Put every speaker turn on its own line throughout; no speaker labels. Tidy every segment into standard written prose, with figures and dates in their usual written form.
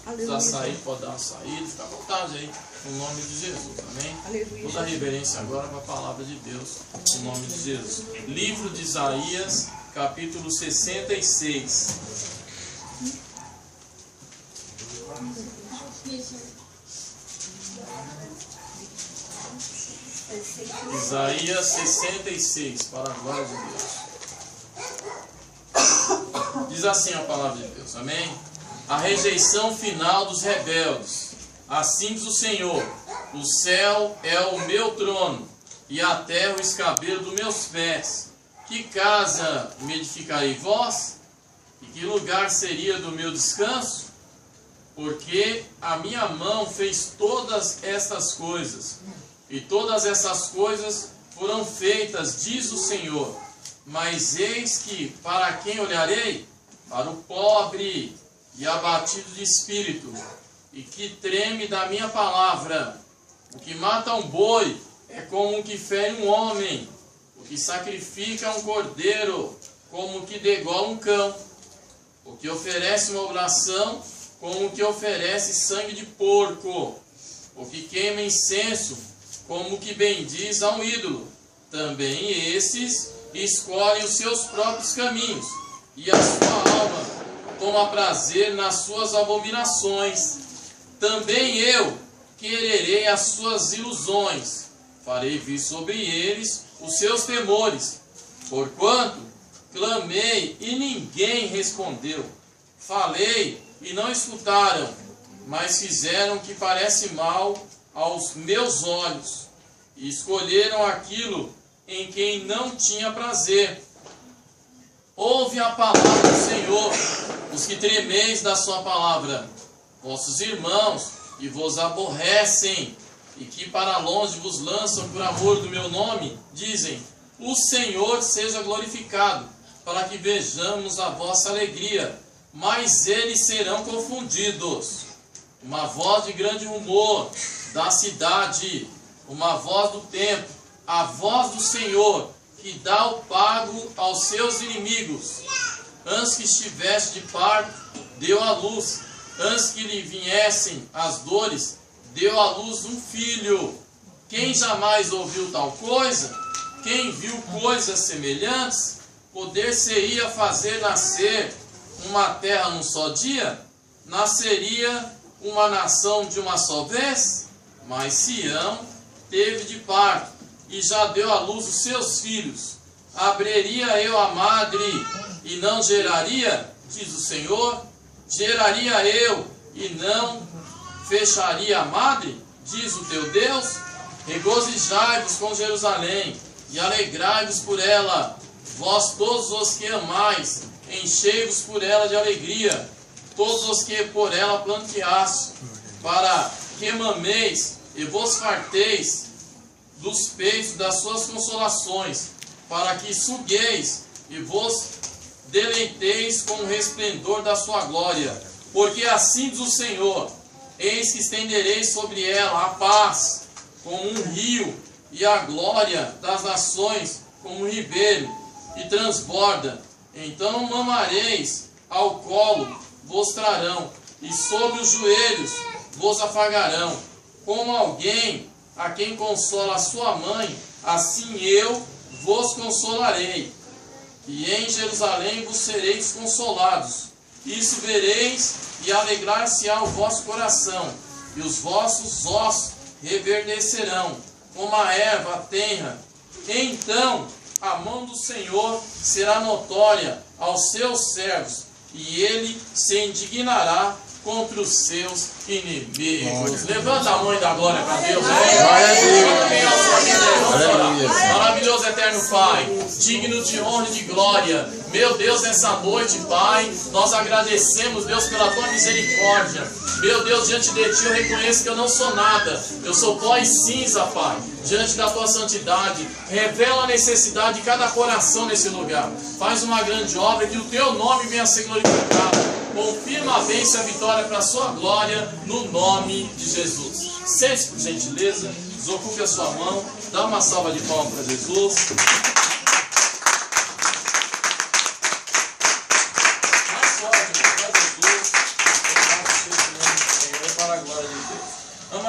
Aleluia. Quiser sair, pode dar uma saída, fica à vontade aí, no nome de Jesus, amém? Aleluia. Toda a reverência agora para a palavra de Deus, no nome de Jesus. Livro de Isaías, capítulo 66. Isaías 66, para a glória de Deus. Diz assim a palavra de Deus, amém? A rejeição final dos rebeldes. Assim diz o Senhor: o céu é o meu trono, e a terra o escabelo dos meus pés. Que casa me edificarei vós? E que lugar seria do meu descanso? Porque a minha mão fez todas estas coisas, e todas essas coisas foram feitas, diz o Senhor. Mas eis que, para quem olharei? Para o pobre e abatido de espírito, e que treme da minha palavra. O que mata um boi é como o que fere um homem, o que sacrifica um cordeiro, como o que degola um cão, o que oferece uma oração, como o que oferece sangue de porco, o que queima incenso, como o que bendiz a um ídolo. Também esses escolhem os seus próprios caminhos, e a sua alma toma prazer nas suas abominações. Também eu quererei as suas ilusões, farei vir sobre eles os seus temores. Porquanto clamei e ninguém respondeu, falei e não escutaram, mas fizeram o que parece mal aos meus olhos, e escolheram aquilo em quem não tinha prazer. Ouve a palavra do Senhor, os que tremeis da sua palavra, vossos irmãos, que vos aborrecem, e que para longe vos lançam por amor do meu nome, dizem: o Senhor seja glorificado, para que vejamos a vossa alegria. Mas eles serão confundidos. Uma voz de grande rumor da cidade, uma voz do tempo, a voz do Senhor, que dá o pago aos seus inimigos. Antes que estivesse de parto, deu à luz. Antes que lhe viessem as dores, deu à luz um filho. Quem jamais ouviu tal coisa? Quem viu coisas semelhantes? Poder-se-ia fazer nascer uma terra num só dia? Nasceria uma nação de uma só vez? Mas Sião teve de parto, e já deu à luz os seus filhos. Abriria eu a madre, e não geraria, diz o Senhor? Geraria eu, e não fecharia a madre, diz o teu Deus? Regozijai-vos com Jerusalém, e alegrai-vos por ela, vós todos os que amais, enchei-vos por ela de alegria, todos os que por ela planteaste, para que mameis e vos farteis dos peitos das suas consolações, para que sugueis e vos deleiteis com o resplendor da sua glória. Porque assim diz o Senhor: eis que estenderei sobre ela a paz como um rio, e a glória das nações como um ribeiro, e transborda. Então mamareis, ao colo vos trarão, e sobre os joelhos vos afagarão. Como alguém a quem consola a sua mãe, assim eu vos consolarei. E em Jerusalém vos sereis consolados. Isso vereis, e alegrar-se-á o vosso coração, e os vossos ossos reverdecerão, como a erva tenra. Então a mão do Senhor será notória aos seus servos, e ele se indignará contra os seus inimigos. Levanta a mão e dá glória para Deus. Maravilhoso eterno Pai, digno de honra e de glória. Meu Deus, nessa noite, Pai, nós agradecemos, Deus, pela tua misericórdia. Meu Deus, diante de ti eu reconheço que eu não sou nada. Eu sou pó e cinza, Pai, diante da tua santidade. Revela a necessidade de cada coração nesse lugar. Faz uma grande obra, que o teu nome venha a ser glorificado. Confirma a bênção e a vitória para a sua glória, no nome de Jesus. Sente-se, por gentileza, desocupe a sua mão, dá uma salva de palmas para Jesus. Mais forte para Jesus.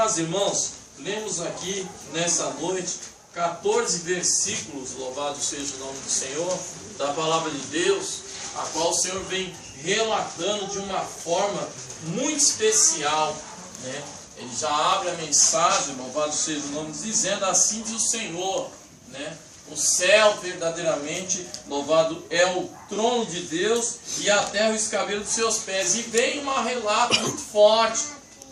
amados irmãos, lemos aqui nessa noite 14 versículos, louvado seja o nome do Senhor, da palavra de Deus, a qual o Senhor vem relatando de uma forma muito especial, né? Ele já abre a mensagem, louvado seja o nome, dizendo: assim diz o Senhor, né? O céu verdadeiramente, louvado, é o trono de Deus, e a terra o escabelo dos seus pés. E vem um relato muito forte.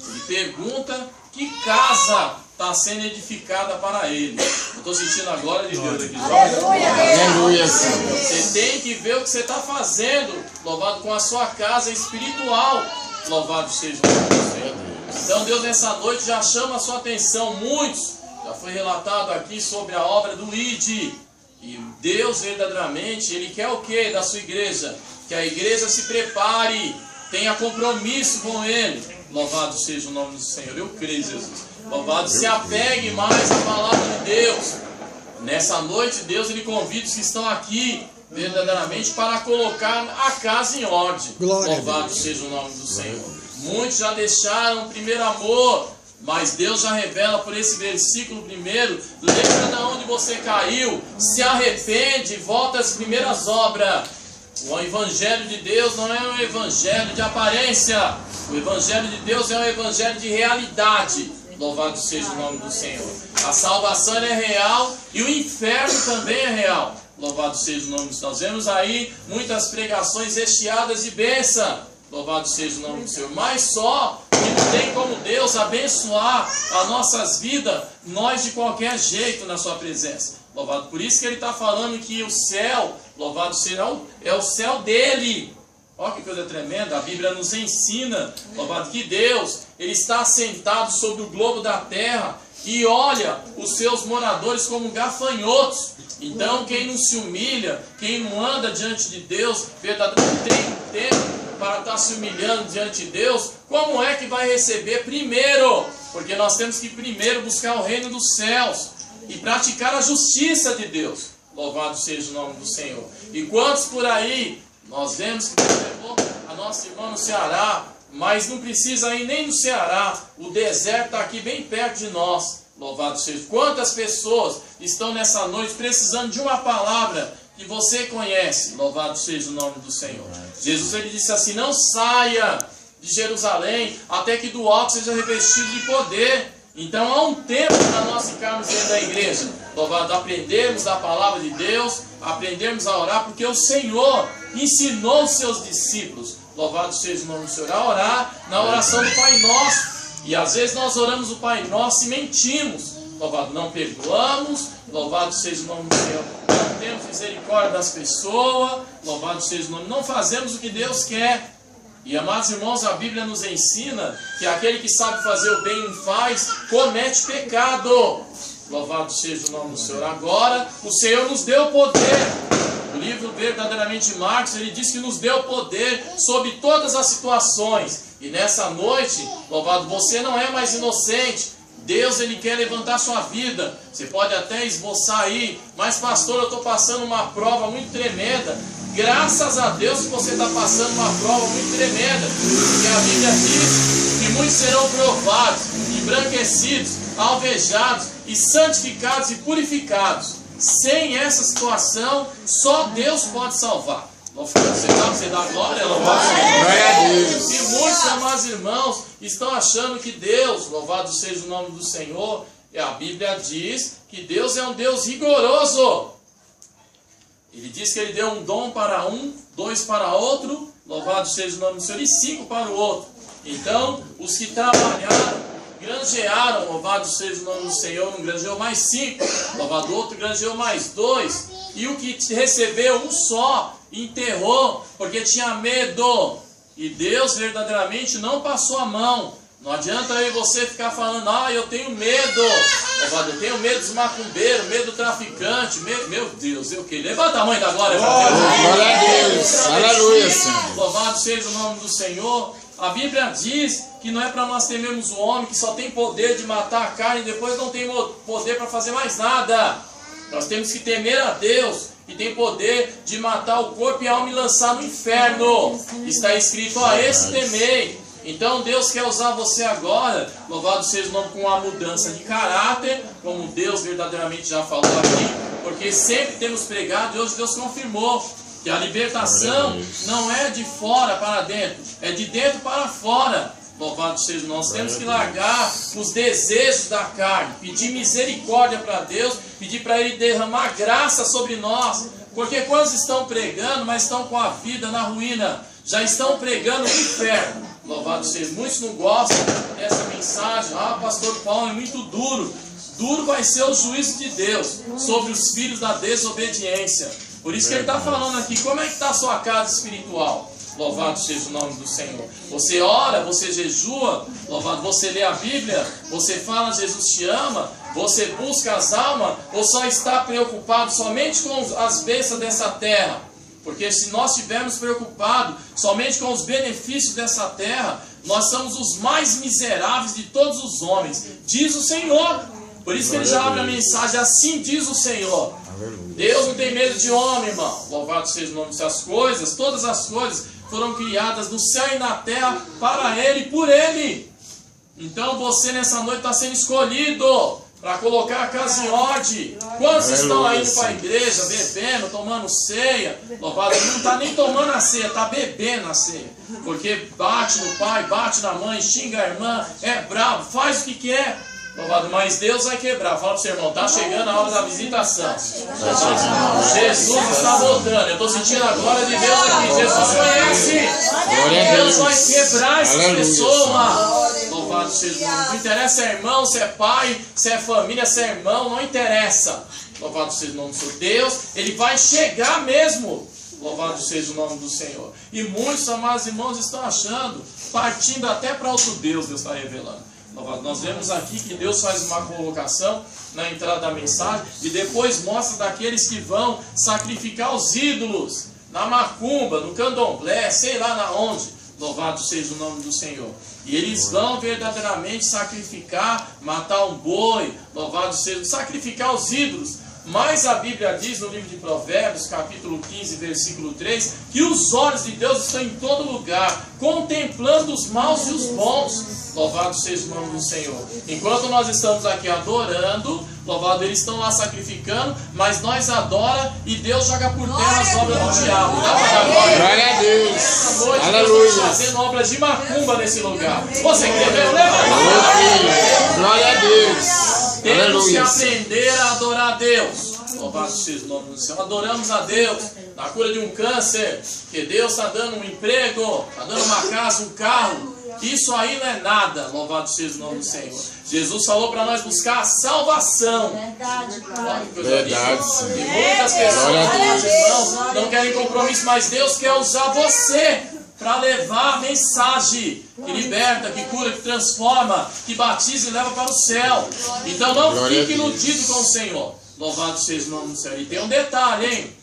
Ele pergunta que casa está sendo edificada para ele. Eu estou sentindo a glória de Deus aqui.
Aleluia.
Você tem que ver o que você está fazendo, louvado, com a sua casa espiritual. Louvado seja o nome do Senhor. Então Deus nessa noite já chama a sua atenção. Muitos, já foi relatado aqui sobre a obra do ID. E Deus verdadeiramente, Ele quer o que da sua igreja? Que a igreja se prepare, tenha compromisso com Ele. Louvado seja o nome do Senhor. Eu creio, Jesus. Louvado, se apegue mais à palavra de Deus. Nessa noite, Deus Ele convida os que estão aqui verdadeiramente para colocar a casa em ordem. Louvado seja o nome do Senhor. Muitos já deixaram o primeiro amor, mas Deus já revela por esse versículo primeiro: lembra de onde você caiu, se arrepende e volta às primeiras obras. O evangelho de Deus não é um evangelho de aparência. O evangelho de Deus é um evangelho de realidade. Louvado seja o nome do Senhor. A salvação é real e o inferno também é real. Louvado seja o nome do Senhor. Nós vemos aí muitas pregações recheadas de bênção. Louvado seja o nome do Senhor. Mas só que não tem como Deus abençoar as nossas vidas, nós de qualquer jeito na sua presença. Louvado. Por isso que ele está falando que o céu, louvado seja, é o céu dele. Olha que coisa tremenda. A Bíblia nos ensina, louvado, que Deus, Ele está assentado sobre o globo da terra e olha os seus moradores como gafanhotos. Então quem não se humilha, quem não anda diante de Deus, verdadeiramente tem tempo para estar se humilhando diante de Deus, como é que vai receber primeiro? Porque nós temos que primeiro buscar o reino dos céus e praticar a justiça de Deus. Louvado seja o nome do Senhor. E quantos por aí nós vemos que Deus levou a nossa irmã no Ceará, mas não precisa ir nem no Ceará, o deserto está aqui bem perto de nós. Louvado seja. Quantas pessoas estão nessa noite precisando de uma palavra que você conhece? Louvado seja o nome do Senhor. Jesus, ele disse assim: não saia de Jerusalém até que do alto seja revestido de poder. Então há um tempo para nós ficarmos dentro da igreja, louvado, aprendermos da palavra de Deus, aprendermos a orar, porque o Senhor ensinou os seus discípulos, louvado seja o nome do Senhor, a orar na oração do Pai Nosso. E às vezes nós oramos o Pai Nosso e mentimos, louvado, não perdoamos, louvado seja o nome do Senhor, não temos misericórdia das pessoas, louvado seja o nome, não fazemos o que Deus quer. E amados irmãos, a Bíblia nos ensina que aquele que sabe fazer o bem e não faz, comete pecado. Louvado seja o nome do Senhor. Agora, o Senhor nos deu poder. O livro verdadeiramente de Marcos, ele diz que nos deu poder sobre todas as situações. E nessa noite, louvado, você não é mais inocente. Deus, ele quer levantar sua vida. Você pode até esboçar aí: mas pastor, eu estou passando uma prova muito tremenda. Graças a Deus que você está passando uma prova muito tremenda, porque a Bíblia diz que muitos serão provados, embranquecidos, alvejados e santificados e purificados. Sem essa situação, só Deus pode salvar. Você dá glória, louvado seja Deus. E muitos, amados irmãos, estão achando que Deus, louvado seja o nome do Senhor, e a Bíblia diz que Deus é um Deus rigoroso. Ele diz que ele deu um dom para um, 2 para outro, louvado seja o nome do Senhor, e 5 para o outro. Então, os que trabalharam, granjearam, louvado seja o nome do Senhor, um granjeou mais 5, louvado o outro granjeou mais 2, e o que recebeu um só, enterrou, porque tinha medo. E Deus verdadeiramente não passou a mão. Não adianta eu e você ficar falando: ah, eu tenho medo, eu tenho medo dos macumbeiros, medo do traficante, meu Deus, eu que? Levanta a mãe da glória para Deus.
Glória a Deus, aleluia, Senhor.
Louvado seja o nome do Senhor. A Bíblia diz que não é para nós temermos o homem que só tem poder de matar a carne e depois não tem poder para fazer mais nada. Nós temos que temer a Deus, que tem poder de matar o corpo e a alma e lançar no inferno. Está escrito: ó, esse temei. Então Deus quer usar você agora, louvado seja o nome, com uma mudança de caráter, como Deus verdadeiramente já falou aqui, porque sempre temos pregado e hoje Deus confirmou que a libertação não é de fora para dentro, é de dentro para fora. Louvado seja, nós temos que largar os desejos da carne, pedir misericórdia para Deus, pedir para Ele derramar graça sobre nós, porque quando estão pregando, mas estão com a vida na ruína, já estão pregando o inferno. Louvado seja, muitos não gostam dessa mensagem. Ah, pastor Paulo é muito duro. Duro vai ser o juízo de Deus sobre os filhos da desobediência. Por isso que ele está falando aqui, como é que está a sua casa espiritual? Louvado seja o nome do Senhor. Você ora, você jejua, louvado, você lê a Bíblia, você fala Jesus te ama, você busca as almas, ou só está preocupado somente com as bênçãos dessa terra? Porque se nós estivermos preocupados somente com os benefícios dessa terra, nós somos os mais miseráveis de todos os homens, diz o Senhor. Por isso que ele já abre a mensagem, assim diz o Senhor. Deus não tem medo de homem, irmão. Louvado seja o nome dessas coisas. Todas as coisas foram criadas no céu e na terra para Ele e por Ele. Então você nessa noite está sendo escolhido para colocar a casa em ordem. Quantos estão aí indo para a igreja, bebendo, tomando ceia? Louvado, não está nem tomando a ceia, está bebendo a ceia. Porque bate no pai, bate na mãe, xinga a irmã, é bravo, faz o que quer. Louvado, mas Deus vai quebrar. Fala para o seu irmão, está chegando a hora da visitação. Jesus está voltando. Eu estou sentindo a glória de Deus aqui. Jesus conhece. Deus vai quebrar essas pessoas. Louvado seja o nome. Não interessa se é irmão, se é pai, se é família, se é irmão, não interessa. Louvado seja o nome do Senhor. Deus, Ele vai chegar mesmo. Louvado seja o nome do Senhor. E muitos, amados irmãos, estão achando, partindo até para outro Deus, Deus está revelando. Nós vemos aqui que Deus faz uma colocação na entrada da mensagem e depois mostra daqueles que vão sacrificar os ídolos na macumba, no candomblé, sei lá na onde. Louvado seja o nome do Senhor. E eles vão verdadeiramente sacrificar, matar um boi, louvado seja, sacrificar os ídolos. Mas a Bíblia diz no livro de Provérbios, capítulo 15, versículo 3, que os olhos de Deus estão em todo lugar, contemplando os maus e os bons. Louvado seja o nome do Senhor. Enquanto nós estamos aqui adorando, louvado, eles estão lá sacrificando, mas nós adora e Deus joga por terra as obras do diabo. Dá para dar glória? Glória a Deus. Essa noite Deus está fazendo obras de macumba nesse lugar. Você quer ver? Glória a Deus. Temos que aprender a adorar a Deus. Louvado seja o nome do Senhor. Adoramos a Deus na cura de um câncer, que Deus está dando um emprego, está dando uma casa, um carro. Isso aí não é nada. Louvado seja o nome do Senhor. Jesus falou para nós buscar a salvação. Verdade, Pai. E muitas pessoas, irmãos, não querem compromisso, mas Deus quer usar você para levar a mensagem que liberta, que cura, que transforma, que batiza e leva para o céu. Então não fique iludido com o Senhor. Louvado seja o nome do Senhor. E tem um detalhe, hein?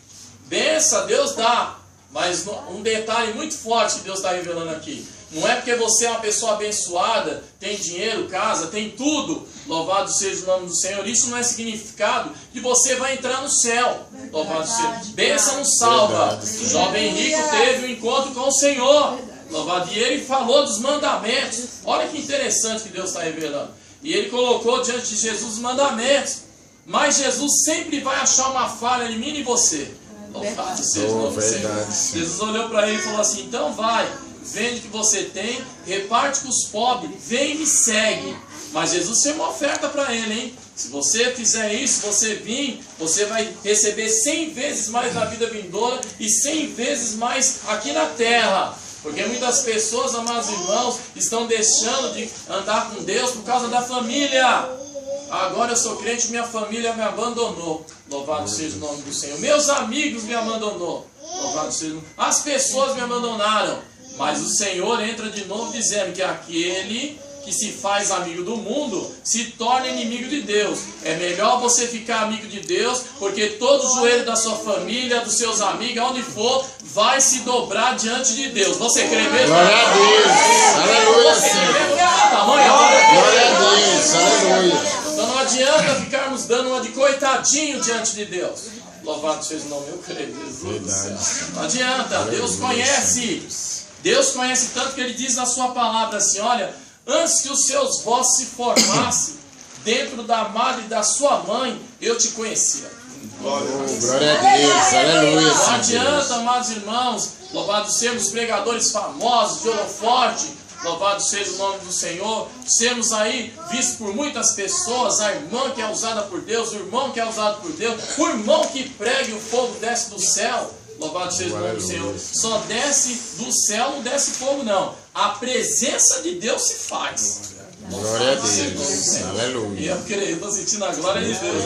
Benção, Deus dá. Mas um detalhe muito forte que Deus está revelando aqui. Não é porque você é uma pessoa abençoada, tem dinheiro, casa, tem tudo. Louvado seja o nome do Senhor. Isso não é significado que você vai entrar no céu. Louvado seja. Bênção não salva. O jovem rico teve um encontro com o Senhor. Louvado. E ele falou dos mandamentos. Olha que interessante que Deus está revelando. E ele colocou diante de Jesus os mandamentos. Mas Jesus sempre vai achar uma falha em mim e você. Louvado seja o nome do Senhor. Jesus olhou para ele e falou assim: então vai, vende o que você tem, reparte com os pobres, vem e me segue. Mas Jesus fez uma oferta para ele, hein? Se você fizer isso, você vir, você vai receber 100 vezes mais na vida vindoura e 100 vezes mais aqui na terra. Porque muitas pessoas, amados irmãos, estão deixando de andar com Deus por causa da família. Agora eu sou crente, minha família me abandonou. Louvado seja o nome do Senhor. Meus amigos me abandonou. Louvado seja o nome. As pessoas me abandonaram. Mas o Senhor entra de novo dizendo que aquele que se faz amigo do mundo se torna inimigo de Deus. É melhor você ficar amigo de Deus, porque todo o joelho da sua família, dos seus amigos, aonde for, vai se dobrar diante de Deus. Você crê mesmo?
Glória a Deus. Aleluia, Senhor. Glória a Deus. Aleluia.
Então não adianta ficarmos dando uma de coitadinho diante de Deus. Louvado seja o nome, eu creio, Jesus do céu. Não adianta, Deus conhece. Deus conhece tanto que Ele diz na sua palavra assim, olha, antes que os seus vossos se formassem dentro da madre da sua mãe, eu te conhecia.
Glória a Deus, aleluia.
Não adianta, amados irmãos, louvado sermos pregadores famosos, de holoforte, louvado seja o nome do Senhor, sermos aí vistos por muitas pessoas, a irmã que é usada por Deus, o irmão que é usado por Deus, o irmão que prega e o fogo desce do céu. Louvado seja o nome do Senhor. Só desce do céu, não desce fogo não. A presença de Deus se faz.
Glória a Deus, aleluia.
E eu creio, eu estou sentindo a glória de Deus.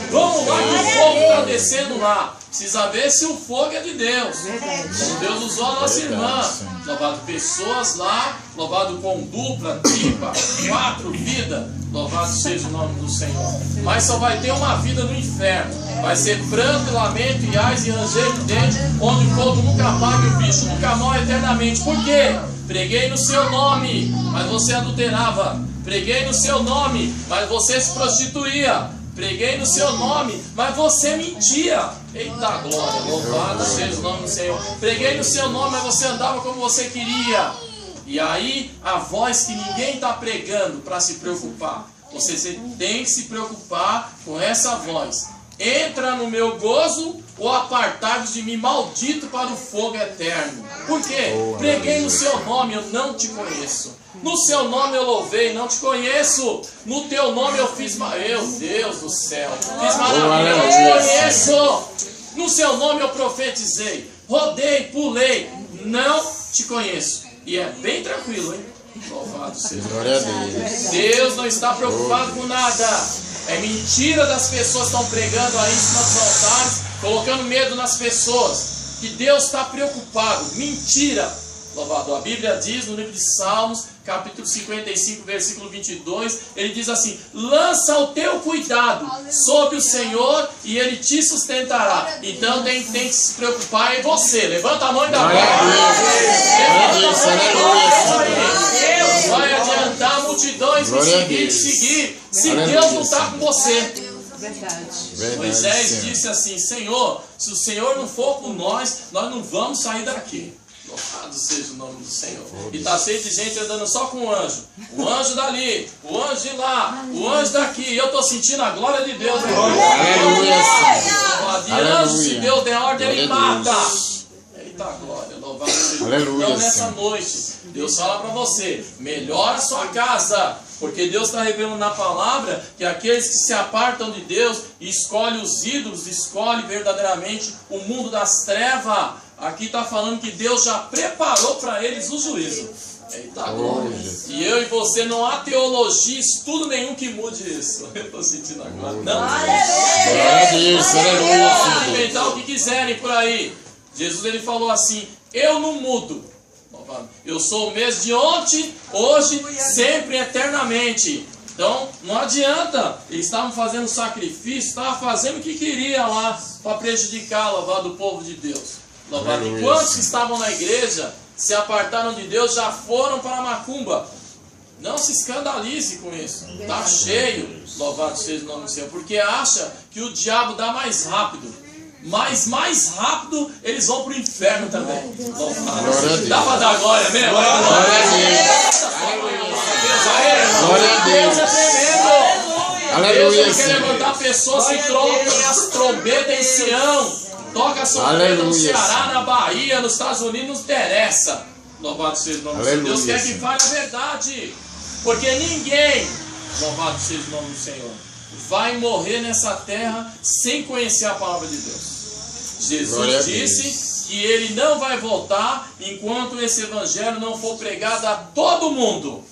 Vamos lá que o fogo está descendo lá. Precisa ver se o fogo é de Deus. Como Deus usou a nossa irmã. Louvado pessoas lá, louvado com dupla, tripa, 4 vidas. Louvado seja o nome do Senhor. Mas só vai ter uma vida no inferno. Vai ser pranto, lamento, e ais e ranger de dente, onde o fogo nunca apaga e o bicho nunca morre eternamente. Por quê? Preguei no seu nome, mas você adulterava. Preguei no seu nome, mas você se prostituía. Preguei no seu nome, mas você mentia. Eita glória, louvado seja o nome do Senhor. Preguei no seu nome, mas você andava como você queria. E aí, a voz que ninguém está pregando para se preocupar. Você tem que se preocupar com essa voz. Entra no meu gozo ou apartai-vos de mim, maldito para o fogo eterno. Por quê? Preguei no seu nome, eu não te conheço. No seu nome eu louvei, não te conheço. No teu nome eu fiz, meu Deus do céu, fiz maravilha, não te conheço. No seu nome eu profetizei, rodei, pulei, não te conheço. E é bem tranquilo, hein? Louvado seja Deus. Deus não está preocupado com nada. É mentira das pessoas que estão pregando aí em cima dos altares, colocando medo nas pessoas, que Deus está preocupado. Mentira. Louvado. A Bíblia diz no livro de Salmos, capítulo 55, versículo 22, ele diz assim: lança o teu cuidado sobre o Senhor e Ele te sustentará. Então tem que se preocupar em você. Levanta a mão e dá glória. Vai adiantar multidões me seguir, se Deus não está com você. Moisés disse assim: Senhor, se o Senhor não for com nós, nós não vamos sair daqui. Louvado seja o nome do Senhor. E está cheio de gente andando só com o anjo. O anjo dali, o anjo de lá, o anjo daqui. E eu estou sentindo a glória de Deus.
Aleluia.
De anjo, se Deus der ordem, Ele mata. Eita glória, louvado seja.
Aleluia.
Então nessa noite, Deus fala para você: melhora a sua casa. Porque Deus está revelando na palavra que aqueles que se apartam de Deus e escolhem os ídolos, escolhem verdadeiramente o mundo das trevas. Aqui está falando que Deus já preparou para eles o juízo. Eita glória. E eu e você, não há teologia, estudo nenhum que mude isso. Eu estou sentindo agora. Não.
Glória a Deus, aleluia.
Podem inventar o que quiserem por aí. Jesus ele falou assim: eu não mudo. Eu sou o mesmo de ontem, hoje, sempre, eternamente. Então, não adianta. Eles estavam fazendo sacrifício, estavam fazendo o que queria lá para prejudicar, louvado, o povo de Deus. Louvado. E quantos que estavam na igreja, se apartaram de Deus, já foram para a macumba. Não se escandalize com isso. Está cheio, louvado seja o nome do Senhor, porque acha que o diabo dá mais rápido. Mas mais rápido eles vão para o inferno também. Dá para dar glória mesmo? Glória a Deus. Glória a Deus. Deus é tremendo. Aleluia. Deus quer levantar pessoas que trocam as trombetas em Sião. Toca a sua trombeta no Ceará, na Bahia, nos Estados Unidos, não interessa. Louvado seja o nome do Senhor. Deus quer que fale a verdade. Porque ninguém, louvado seja o nome do Senhor, vai morrer nessa terra sem conhecer a palavra de Deus. Jesus disse que Ele não vai voltar enquanto esse evangelho não for pregado a todo mundo.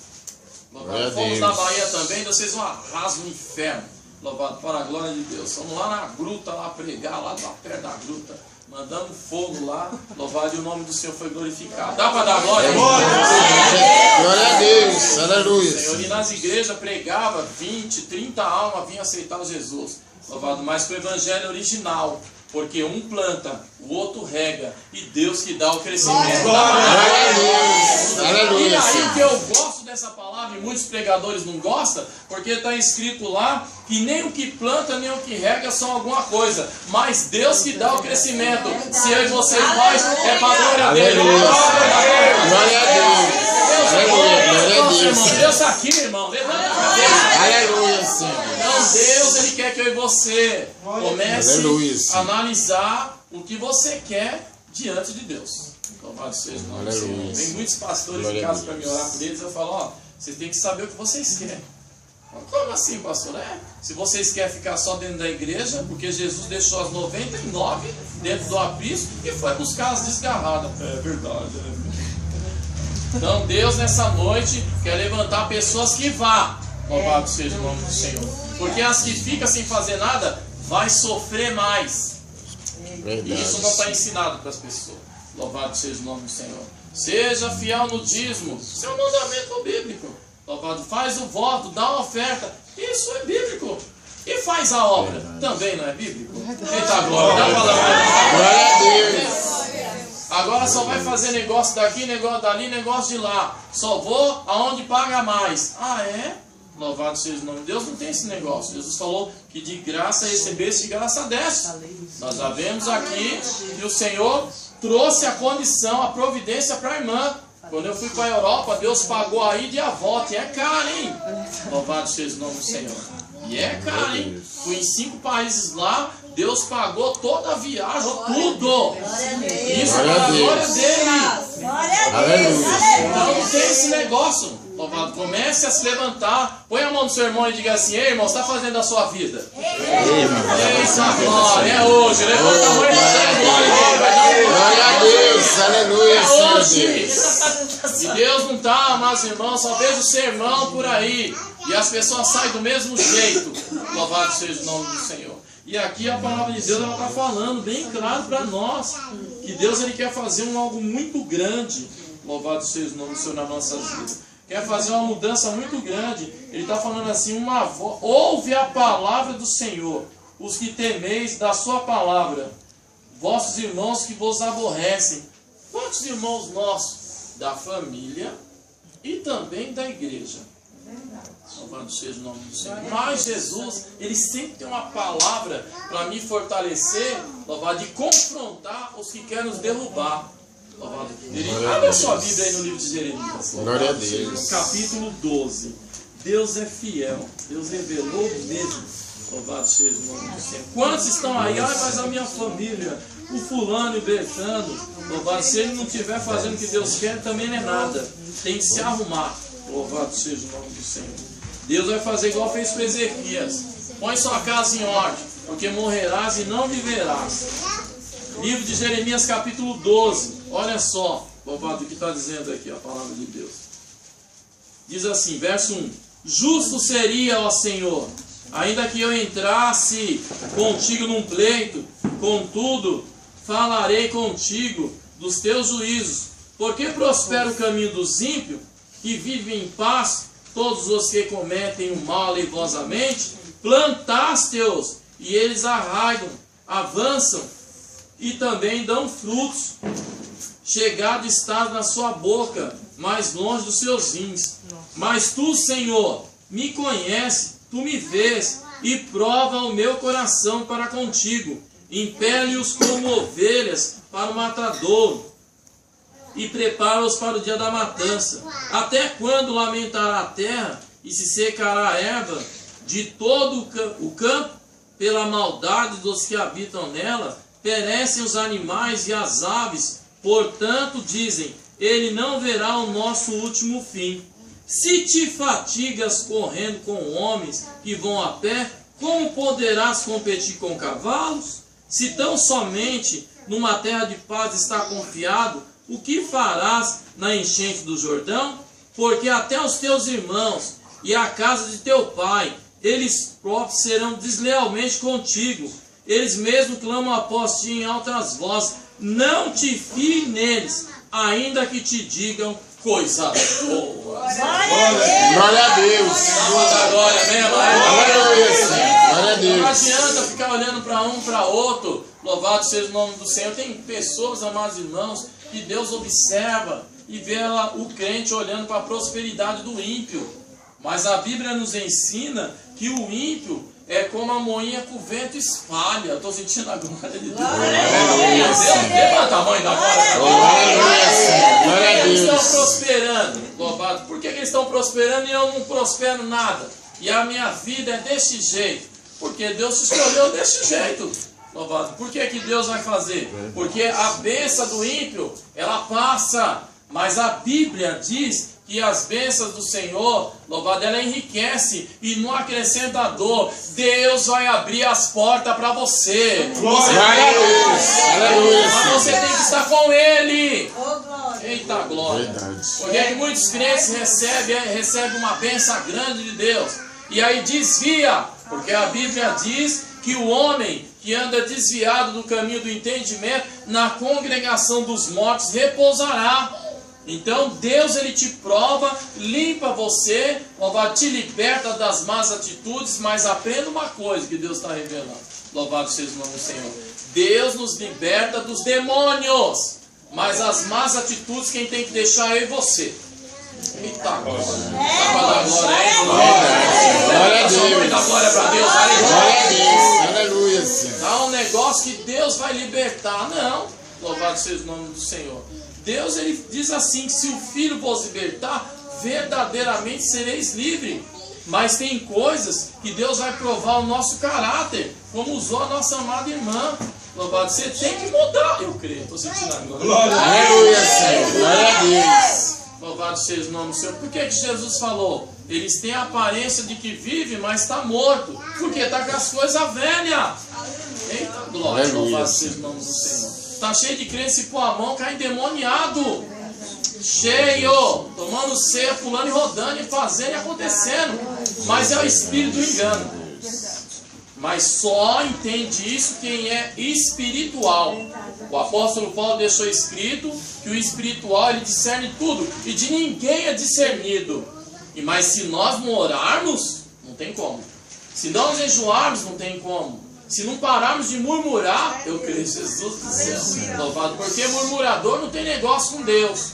Louvado. Fomos na Bahia também, vocês vão arrasar no inferno. Louvado para a glória de Deus. Vamos lá na gruta, lá pregar, lá perto da gruta. Mandamos fogo lá. Louvado, e o nome do Senhor foi glorificado. Dá para dar glória? Glória
a Deus. Aleluia.
Senhor, e nas igrejas pregava 20, 30 almas vinham aceitar Jesus. Louvado, mas com o evangelho original. Porque um planta, o outro rega, e Deus que dá o crescimento.
Aleluia.
E aí que eu gosto dessa palavra, e muitos pregadores não gostam, porque está escrito lá que nem o que planta, nem o que rega são alguma coisa, mas Deus que dá o crescimento. Se eu e você faz, é para a glória dele.
Glória a Deus.
Deus está aqui, irmão. Levanta a cabeça.
Aleluia, Senhor.
Então Deus, Ele quer que eu e você comece a analisar o que você quer diante de Deus. Louvado seja o nome do Senhor. Tem muitos pastores em casa para me orar por eles. Eu falo, ó, vocês têm que saber o que vocês querem. Como assim, pastor? Se vocês querem ficar só dentro da igreja, porque Jesus deixou as 99 dentro do aprisco e foi buscar as desgarradas. É verdade. Então Deus nessa noite quer levantar pessoas que vá. Louvado seja o nome do Senhor. Porque as que ficam sem fazer nada, vai sofrer mais. E isso não está ensinado para as pessoas. Louvado seja o nome do Senhor. Seja fiel no dízimo. Isso é um mandamento bíblico. Louvado. Faz o voto, dá uma oferta. Isso é bíblico. E faz a obra. Também não é bíblico? Eita glória. Dá
Glória a Deus.
Agora só vai fazer negócio daqui, negócio dali, negócio de lá. Só vou aonde paga mais. Ah, é? Louvado seja o nome de Deus. Não tem esse negócio. Jesus falou que de graça recebesse, de graça deste. Nós já vemos aqui que o Senhor trouxe a condição, a providência para a irmã. Quando eu fui para a Europa, Deus pagou a ida e a volta. E é caro, hein? Louvado seja o nome do Senhor. E é caro, hein? Fui em 5 países lá. Deus pagou toda a viagem, tudo. Isso é a glória dele. Então não tem esse negócio. Louvado. Comece a se levantar. Põe a mão no seu irmão e diga assim: ei, irmão, você está fazendo a sua vida? Eita glória, é hoje. Levanta a mão e dá glória.
Glória a Deus, aleluia.
É hoje. E Deus não está, amados irmãos, só vejo sermão por aí. E as pessoas saem do mesmo jeito. Louvado seja o nome do Senhor. E aqui a palavra de Deus está falando bem claro para nós que Deus ele quer fazer algo muito grande. Louvado seja o nome do Senhor nas nossas vidas. Quer fazer uma mudança muito grande. Ele está falando assim: ouve a palavra do Senhor, os que temeis da sua palavra, vossos irmãos que vos aborrecem. Quantos irmãos nossos? Da família e também da igreja. Louvado seja o nome do Senhor. Mas Jesus, ele sempre tem uma palavra para me fortalecer, louvado, de confrontar os que querem nos derrubar. Louvado. Abre a sua Bíblia aí no livro de Jeremias.
Glória a Deus.
Capítulo 12. Deus é fiel. Deus revelou mesmo. Louvado seja o nome do Senhor. Quantos estão aí? Ah, mas a minha família, o fulano e o Bertano. Louvado, se ele não estiver fazendo o que Deus quer, também não é nada. Tem que se arrumar. Louvado seja o nome do Senhor. Deus vai fazer igual fez com Ezequias. Põe sua casa em ordem, porque morrerás e não viverás. Livro de Jeremias capítulo 12. Olha só, louvado, o que está dizendo aqui a palavra de Deus. Diz assim, verso 1. Justo seria, ó Senhor, ainda que eu entrasse contigo num pleito, contudo, falarei contigo dos teus juízos. Porque prospera o caminho dos ímpios, que vivem em paz, todos os que cometem o mal aleivosamente, plantaste-os, e eles arraigam, avançam, e também dão frutos. Chegado está na sua boca, mais longe dos seus rins. Mas tu, Senhor, me conheces, tu me vês, e prova o meu coração para contigo. Impele-os como ovelhas para o matadouro, e prepara-os para o dia da matança. Até quando lamentará a terra, e se secará a erva de todo o campo? Pela maldade dos que habitam nela, perecem os animais e as aves. Portanto, dizem, ele não verá o nosso último fim. Se te fatigas correndo com homens que vão a pé, como poderás competir com cavalos? Se tão somente numa terra de paz está confiado, o que farás na enchente do Jordão? Porque até os teus irmãos e a casa de teu pai, eles próprios serão deslealmente contigo. Eles mesmos clamam após ti em altas vozes. Não te fie neles, ainda que te digam coisa boa.
Glória a Deus.
Glória mesmo.
Aleluia, Senhor. Glória a Deus.
Não adianta ficar olhando para um, para outro. Louvado seja o nome do Senhor. Tem pessoas, amados irmãos, que Deus observa e vê o crente olhando para a prosperidade do ímpio. Mas a Bíblia nos ensina que o ímpio é como a moinha que o vento espalha. Estou sentindo a glória de Deus. Levanta a mãe da glória. Por que eles estão prosperando? Louvado. Por que eles estão prosperando e eu não prospero nada? E a minha vida é desse jeito. Porque Deus te escolheu desse jeito. Louvado. Por que Deus vai fazer? Porque a bênção do ímpio, ela passa. Mas a Bíblia diz que as bênçãos do Senhor, louvado, ela enriquece e não acrescenta dor. Deus vai abrir as portas para você. Mas você tem que estar com Ele. Eita glória. Porque é que muitos crentes recebem uma bênção grande de Deus e aí desvia. Porque a Bíblia diz que o homem que anda desviado do caminho do entendimento, na congregação dos mortos repousará. Então Deus, Ele te prova, limpa você, te liberta das más atitudes, mas aprenda uma coisa que Deus está revelando. Louvado seja o nome do Senhor. Deus nos liberta dos demônios, mas as más atitudes quem tem que deixar é eu e você. Eita glória. Glória a Deus. Dá glória para Deus.
Aleluia.
Há um negócio que Deus vai libertar. Não. Louvado seja o nome do Senhor. Deus, Ele diz assim, que se o Filho vos libertar, verdadeiramente sereis livres. Mas tem coisas que Deus vai provar o nosso caráter, como usou a nossa amada irmã. Louvado, você tem que mudar. Eu creio, estou sentindo agora.
Glória a Deus.
Louvado seja o nome do Senhor. Por que Jesus falou? Eles têm a aparência de que vive, mas está morto. Porque está com as coisas velhas. Eita glória, louvado seja o nome do Senhor. Está cheio de crente, se pôr a mão, cai endemoniado. Cheio, tomando ceia, pulando e rodando e fazendo e acontecendo. Mas é o espírito do engano. Mas só entende isso quem é espiritual. O apóstolo Paulo deixou escrito que o espiritual, ele discerne tudo e de ninguém é discernido. Mas se nós não orarmos, não tem como. Se não jejuarmos, não tem como. Se não pararmos de murmurar, eu creio, Jesus do céu, louvado, porque murmurador não tem negócio com Deus.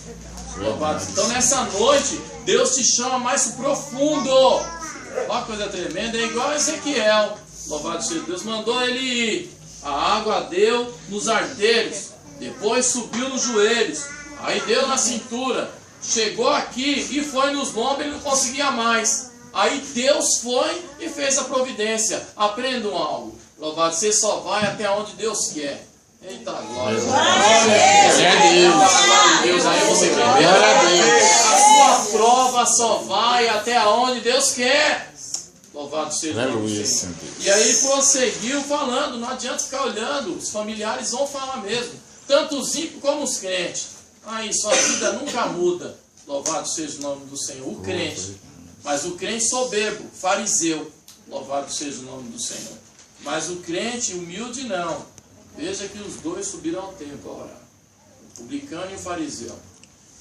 Louvado. Então nessa noite, Deus te chama mais pro profundo. Olha que coisa tremenda, é igual a Ezequiel. Louvado seja Deus, mandou ele ir. A água deu nos artérios, depois subiu nos joelhos, aí deu na cintura, chegou aqui e foi nos lombos, ele não conseguia mais. Aí Deus foi e fez a providência. Aprendam algo. Louvado, você só vai até onde Deus quer. Eita glória. Glória a Deus. Aí você quer. A sua prova só vai até onde Deus quer. Louvado seja o Senhor. E aí prosseguiu falando. Não adianta ficar olhando. Os familiares vão falar mesmo. Tanto os ímpios como os crentes. Aí sua vida nunca muda. Louvado seja o nome do Senhor. O crente. Mas o crente soberbo, fariseu. Louvado seja o nome do Senhor. Mas o crente humilde não. Veja que os dois subiram ao templo a orar. O publicano e o fariseu.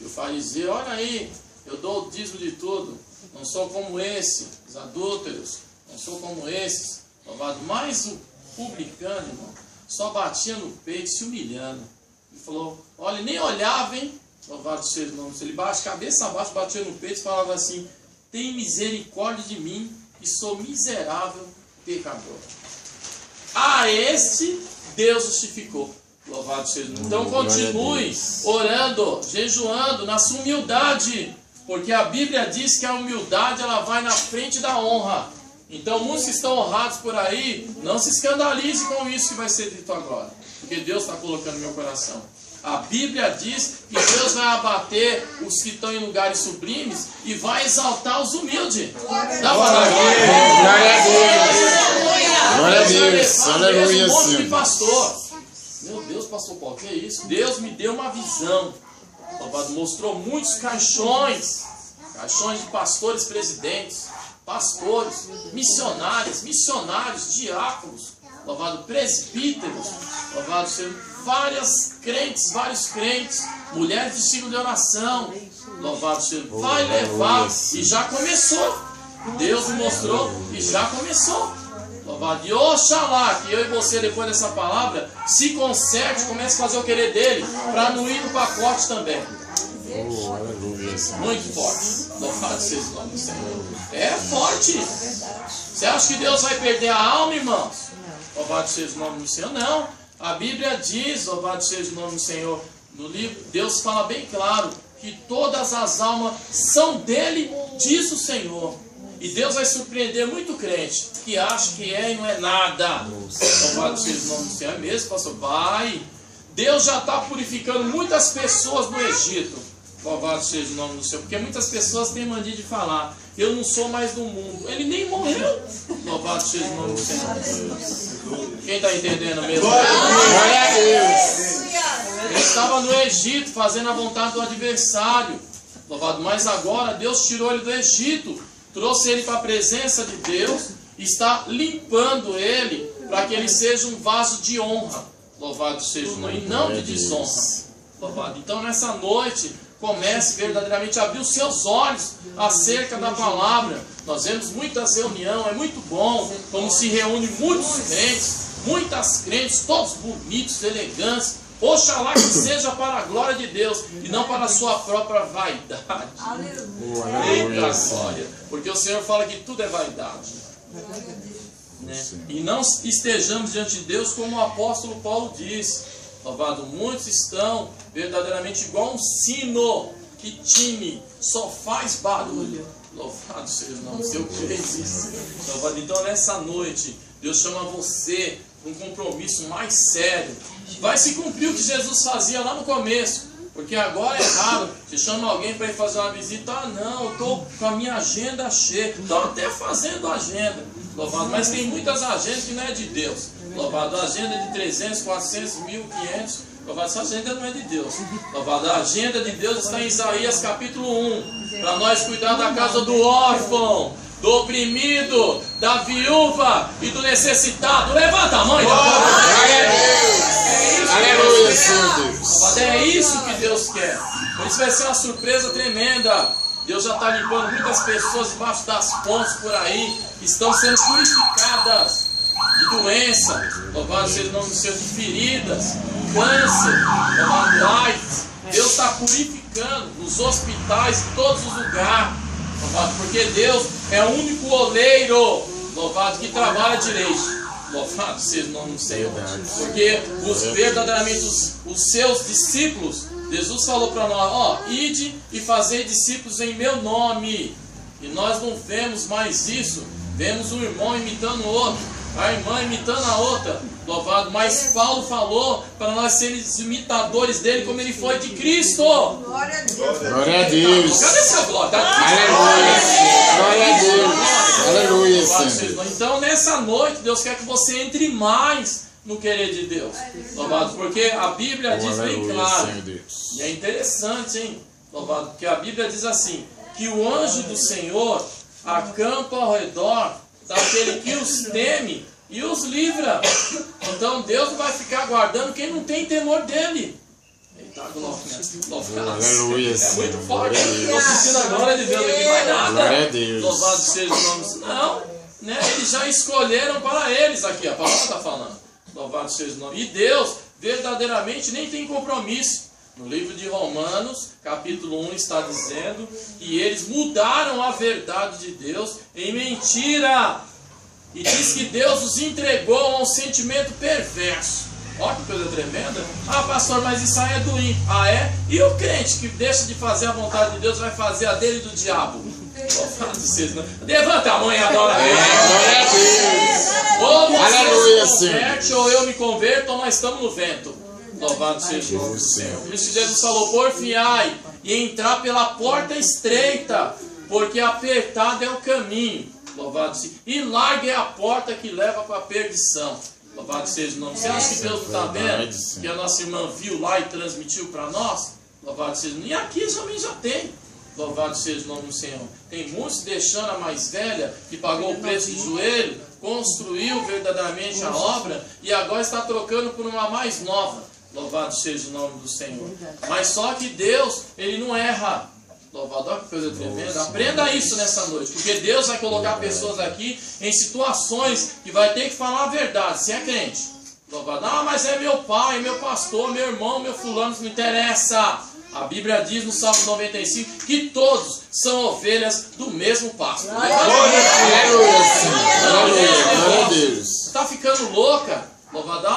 E o fariseu, olha aí, eu dou o dízimo de tudo. Não sou como esse, os adúlteros. Não sou como esses. Louvado. Mas o publicano, irmão, só batia no peito, se humilhando. Ele falou, olha, nem olhava, hein? Louvado seja o nome do Senhor. Ele baixa, cabeça abaixo, batia no peito e falava assim, tem misericórdia de mim, que sou miserável pecador. A este Deus justificou. Louvado seja. Então continue orando, jejuando na sua humildade, porque a Bíblia diz que a humildade ela vai na frente da honra. Então muitos que estão honrados por aí, não se escandalize com isso que vai ser dito agora, porque Deus está colocando no meu coração. A Bíblia diz que Deus vai abater os que estão em lugares sublimes e vai exaltar os humildes. Dá para dar glória a Deus. Glória a Deus. Aleluia. Um monte de pastor. Meu Deus, pastor Paulo, que é isso? Deus me deu uma visão. Mostrou muitos caixões de pastores presidentes, pastores, missionários, diáconos, louvado, presbíteros, louvado seja vários crentes, mulheres de signo de oração, louvado seja, vai levar, e já começou. Deus me mostrou e já começou. Louvado. E oxalá que eu e você, depois dessa palavra, se conserte, comece a fazer o querer dele, para não ir no pacote também.
Oh, aleluia, Senhor.
Muito forte. Louvado seja o nome do Senhor. É forte. Você acha que Deus vai perder a alma, irmãos? Louvado seja o nome do Senhor. Não. A Bíblia diz, louvado seja o nome do Senhor, no livro, Deus fala bem claro que todas as almas são dele, diz o Senhor. E Deus vai surpreender muito crente que acha que é e não é nada. Louvado seja o nome do Senhor. É mesmo, pastor? Vai. Deus já está purificando muitas pessoas no Egito. Louvado seja o nome do Senhor. Porque muitas pessoas têm mania de falar: eu não sou mais do mundo. Ele nem morreu. Louvado seja o nome do Senhor. Quem está entendendo mesmo?
Glória a Deus.
Ele estava no Egito fazendo a vontade do adversário. Louvado. Mas agora Deus tirou ele do Egito, trouxe ele para a presença de Deus, está limpando ele para que ele seja um vaso de honra. Louvado seja o nome, e não de desonra. Louvado. Então nessa noite, comece verdadeiramente a abrir os seus olhos acerca da palavra. Nós vemos muitas reuniões, é muito bom, como se reúne muitos crentes, muitas crentes, todos bonitos, elegantes. Oxalá que seja para a glória de Deus e não para a sua própria vaidade. Eita glória. Porque o Senhor fala que tudo é vaidade. Né? E não estejamos diante de Deus como o apóstolo Paulo diz. Louvado, muitos estão verdadeiramente igual um sino que tine, só faz barulho. Louvado seja o nome do Senhor, isso. Louvado. Então nessa noite Deus chama você para um compromisso mais sério. Vai se cumprir o que Jesus fazia lá no começo. Porque agora é raro. Você chama alguém para ir fazer uma visita. Ah, não, eu estou com a minha agenda cheia. Estou até fazendo agenda. Louvado. Mas tem muitas agendas que não é de Deus. Louvado. A agenda de 300, 400, 1.500. Louvado. Essa agenda não é de Deus. Louvado. A agenda de Deus está em Isaías capítulo 1. Para nós cuidar da casa do órfão, do oprimido, da viúva e do necessitado. Levanta a mão e dá glória a Deus.
Aleluia, Senhor Deus.
É isso que Deus quer. Por isso vai ser uma surpresa tremenda. Deus já está limpando muitas pessoas debaixo das pontes por aí, que estão sendo purificadas de doença. Louvado seja o nome do Senhor, de feridas, câncer, louvado AIDS. Deus está purificando nos hospitais, em todos os lugares. Louvado, porque Deus é o único oleiro, louvado, que trabalha direito. Louvado seja o nome do Senhor. Porque verdadeiramente os seus discípulos, Jesus falou para nós: ó, ide e fazei discípulos em meu nome. E nós não vemos mais isso. Vemos um irmão imitando o outro, a irmã imitando a outra. Louvado. Mas Paulo falou para nós sermos imitadores dele, como ele foi de Cristo.
Glória a Deus.
Glória a Deus.
Cadê essa glória?
Aleluia. Glória a Deus. Aleluia, Senhor.
Então nessa noite Deus quer que você entre mais no querer de Deus. Louvado, porque a Bíblia diz bem claro. E é interessante, hein? Louvado, porque a Bíblia diz assim: que o anjo do Senhor acampa ao redor daquele que os teme e os livra. Então Deus vai ficar guardando quem não tem temor dele. Eita, glória.
Aleluia.
É muito forte. Estou sentindo a glória de Deus aqui, mais nada.
Glória a Deus.
Louvado seja o nome. Não, né? Eles já escolheram para eles aqui. A palavra está falando. Louvado seja o nome. E Deus verdadeiramente nem tem compromisso. No livro de Romanos, capítulo 1, está dizendo que eles mudaram a verdade de Deus em mentira. E diz que Deus os entregou a um sentimento perverso. Olha que coisa tremenda. Ah, pastor, mas isso aí é do ímpio. Ah, é? E o crente que deixa de fazer a vontade de Deus vai fazer a dele do diabo? Levanta a mão e adora a Deus. Ou você se converte, ou eu me converto, ou nós estamos no vento. Louvado seja o nome do Senhor. Por isso que Jesus falou: porfiai e entrar pela porta estreita, porque apertado é o caminho. Louvado seja. E larga é a porta que leva para a perdição. Louvado seja o nome. Você acha que Deus não está vendo? Que a nossa irmã viu lá e transmitiu para nós? Louvado seja. E aqui também já tem. Louvado seja o nome do Senhor. Tem muitos deixando a mais velha, que pagou o preço do joelho, construiu verdadeiramente a obra e agora está trocando por uma mais nova. Louvado seja o nome do Senhor. Mas só que Deus, Ele não erra. Louvado, olha que coisa tremenda. Aprenda isso nessa noite, porque Deus vai colocar pessoas aqui em situações que vai ter que falar a verdade, se é crente. Louvado, mas é meu pai, meu pastor, meu irmão, meu fulano, não interessa. A Bíblia diz no Salmo 95 que todos são ovelhas do mesmo pasto. Está ficando louca? Louvado,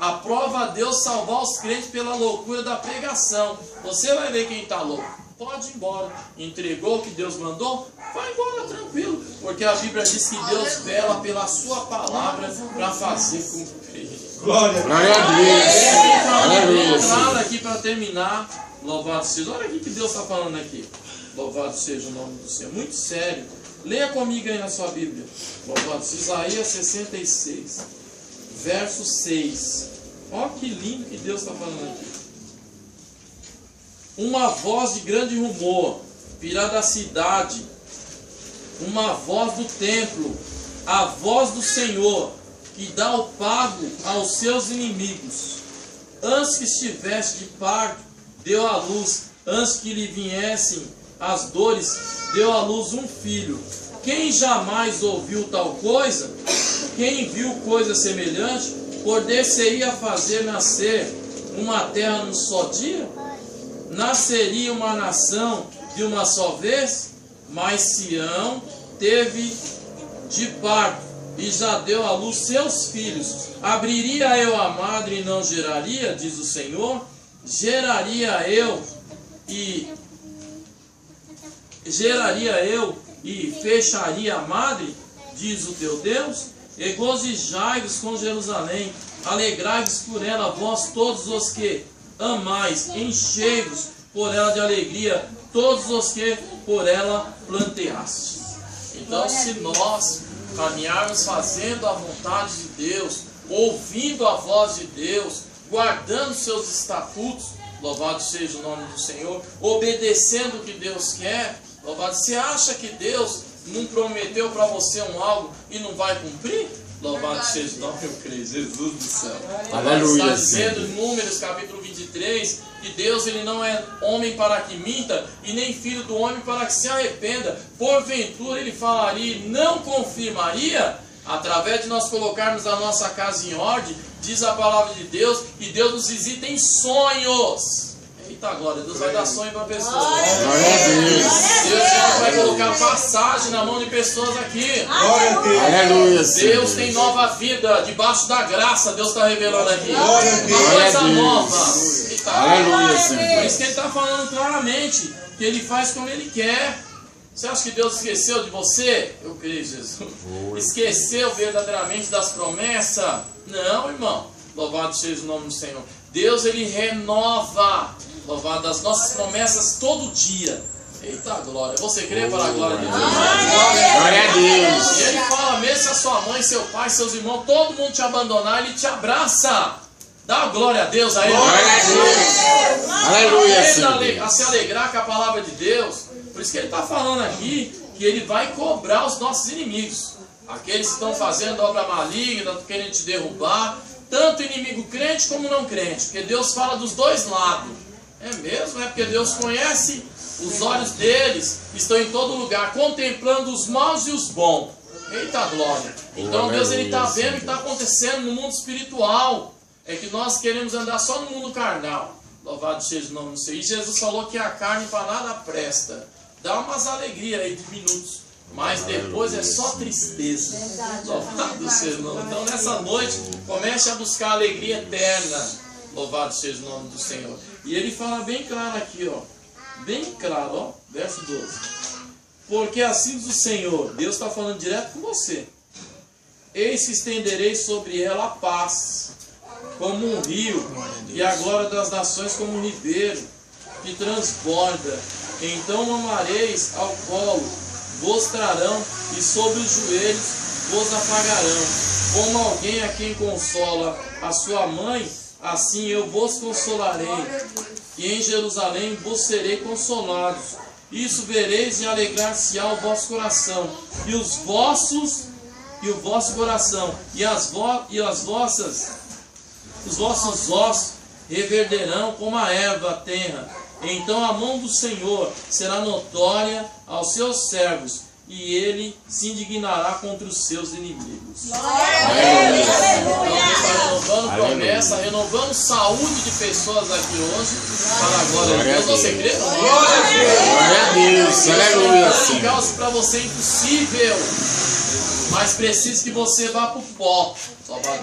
a prova a Deus salvar os crentes pela loucura da pregação. Você vai ver quem está louco. Pode ir embora. Entregou o que Deus mandou? Vai embora tranquilo. Porque a Bíblia diz que Deus vela pela sua palavra para fazer cumprir.
Glória a Deus.
Claro, aqui para terminar. Louvado seja. Olha aqui que Deus está falando aqui. Louvado seja o nome do Senhor. Muito sério. Leia comigo aí na sua Bíblia. Louvado seja Isaías 66, verso 6. Olha que lindo que Deus está falando aqui. Uma voz de grande rumor virá da cidade, uma voz do templo, a voz do Senhor, que dá o pago aos seus inimigos. Antes que estivesse de parto, deu à luz, antes que lhe viessem as dores, deu à luz um filho. Quem jamais ouviu tal coisa? Quem viu coisa semelhante? Poder-se-ia fazer nascer uma terra num só dia? Nasceria uma nação de uma só vez? Mas Sião teve de parto e já deu à luz seus filhos. Abriria eu a madre e não geraria, diz o Senhor? Geraria eu e fecharia a madre, diz o teu Deus? Regozijai-vos com Jerusalém, alegrai-vos por ela, vós todos os que amais, enchei-vos por ela de alegria, todos os que por ela planteastes. Então, se nós caminharmos fazendo a vontade de Deus, ouvindo a voz de Deus, guardando seus estatutos, louvado seja o nome do Senhor, obedecendo o que Deus quer, louvado. Você acha que Deus não prometeu para você algo e não vai cumprir? Louvado seja o nome, eu creio, Jesus do céu.
Aleluia.
Está dizendo em Números capítulo 23 que Deus ele não é homem para que minta e nem filho do homem para que se arrependa. Porventura ele falaria e não confirmaria? Através de nós colocarmos a nossa casa em ordem, diz a palavra de Deus, e Deus nos visita em sonhos. Eita glória, Deus vai dar sonho para pessoas. Deus vai colocar passagem na mão de pessoas aqui.
Aleluia.
Deus tem nova vida, debaixo da graça, Deus está revelando aqui. Uma coisa nova. Eita,
Aleluia.
por isso que ele está falando claramente que ele faz como ele quer. Você acha que Deus esqueceu de você? Eu creio, Jesus. Esqueceu verdadeiramente das promessas? Não, irmão. Louvado seja o nome do Senhor. Deus, ele renova, louvado, as nossas promessas todo dia. Eita glória. Você crê para a glória de Deus?
Glória a Deus.
E ele fala, mesmo se a sua mãe, seu pai, seus irmãos, todo mundo te abandonar, ele te abraça. Dá glória a Deus a ele.
Glória a Deus. Aleluia.
Aprenda a se alegrar com a palavra de Deus. Por isso que ele está falando aqui que ele vai cobrar os nossos inimigos. Aqueles que estão fazendo obra maligna, querendo te derrubar. Tanto inimigo crente como não crente. Porque Deus fala dos dois lados. É mesmo? É porque Deus conhece os olhos deles. Estão em todo lugar, contemplando os maus e os bons. Eita glória. Então Deus está vendo o que está acontecendo no mundo espiritual. É que nós queremos andar só no mundo carnal. Louvado seja o nome do Senhor. E Jesus falou que a carne para nada presta. Dá umas alegrias aí de minutos, mas depois é só tristeza. Louvado seja o nome. Então nessa noite, comece a buscar a alegria eterna. Louvado seja o nome do Senhor. E ele fala bem claro aqui, ó. Bem claro, ó. Verso 12. Porque assim diz o Senhor, Deus está falando direto com você. Eis que estenderei sobre ela a paz, como um rio, e a glória das nações como um ribeiro, que transborda. Então mamareis ao colo, vos trarão, e sobre os joelhos vos afagarão. Como alguém a quem consola a sua mãe, assim eu vos consolarei. E em Jerusalém vos serei consolados. Isso vereis e alegrar-se-á o vosso coração, e o vosso coração, os vossos ossos reverderão como a erva tenra, Então a mão do Senhor será notória aos seus servos, e ele se indignará contra os seus inimigos. Então Deus está renovando promessa, renovando saúde de pessoas aqui hoje, para a glória de Deus. Você crê?
Glória a Deus, aleluia.
Causa para você é impossível, mas precisa que você vá para o pó.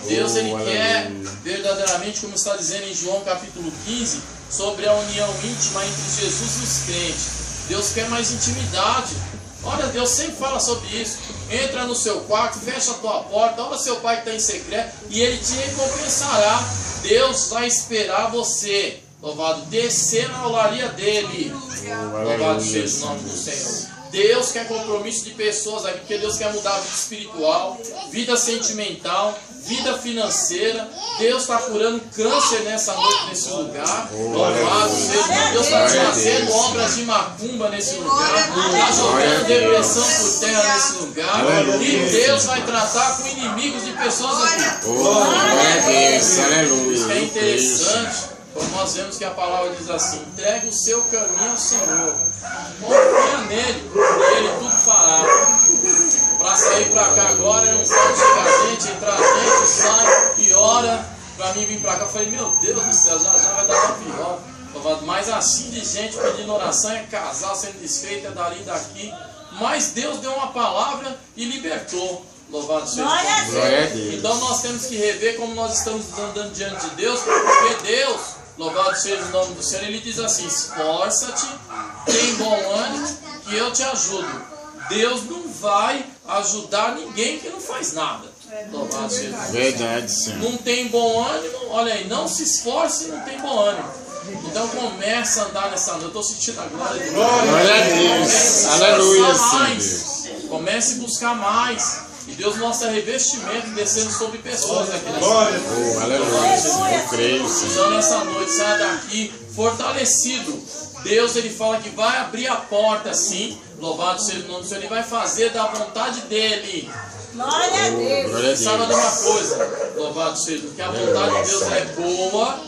Deus, ele quer verdadeiramente, como está dizendo em João capítulo 15, sobre a união íntima entre Jesus e os crentes. Deus quer mais intimidade. Olha, Deus sempre fala sobre isso. Entra no seu quarto, fecha a tua porta, olha seu pai que está em secreto, e ele te recompensará. Deus vai esperar você, louvado, descer na olaria dele. Louvado seja o nome do Senhor. Deus quer compromisso de pessoas aqui, porque Deus quer mudar a vida espiritual, vida sentimental, vida financeira. Deus está curando câncer nessa noite, nesse lugar. Louvado seja Deus, está fazendo obras de macumba nesse lugar, está jogando depressão por terra nesse lugar. E Deus vai tratar com inimigos de pessoas aqui.
Glória a Deus, aleluia.
Isso é interessante. Como nós vemos que a palavra diz assim: entregue o seu caminho ao Senhor, confia nele, e ele tudo fará. Para sair para cá agora, não pode chegar gente, entrar gente, sai e ora. Para mim vir para cá, eu falei: meu Deus do céu, já vai dar pior. Mas assim de gente pedindo oração, é casal sendo desfeito, é dali e daqui. Mas Deus deu uma palavra e libertou. Louvado seja Deus. Então nós temos que rever como nós estamos andando diante de Deus, porque Deus, louvado seja o nome do Senhor, ele diz assim: esforça-te, tem bom ânimo, que eu te ajudo. Deus não vai ajudar ninguém que não faz nada. Louvado seja Deus.
Verdade, Senhor.
Não tem bom ânimo, olha aí, não se esforce e não tem bom ânimo. Então começa a andar nessa noite. Eu estou sentindo a glória de Deus.
Glória a Deus. Aleluia, Senhor.
Comece a buscar mais. E Deus mostra revestimento descendo sobre pessoas aqui nessa
noite. Aleluia, eu creio, Senhor.
Então nessa noite, saia daqui fortalecido. Deus, ele fala que vai abrir a porta sim. Louvado seja o nome do Senhor. Ele vai fazer da vontade dele.
Glória a Deus.
Sabe de uma coisa? Louvado seja, que a vontade de Deus é boa,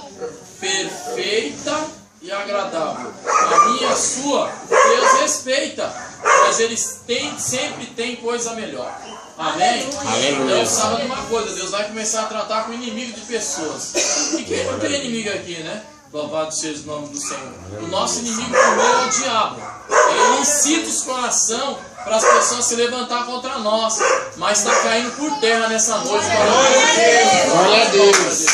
perfeita e agradável. A minha e a sua, Deus respeita, mas Ele sempre tem coisa melhor. Amém?
Aleluia.
Então sabe de uma coisa, Deus vai começar a tratar com inimigo de pessoas. E quem não tem inimigo aqui, né? Louvado seja o nome do Senhor. O nosso inimigo primeiro é o diabo. Ele incita os corações para as pessoas se levantar contra nós. Mas está caindo por terra nessa noite.
Glória a Deus.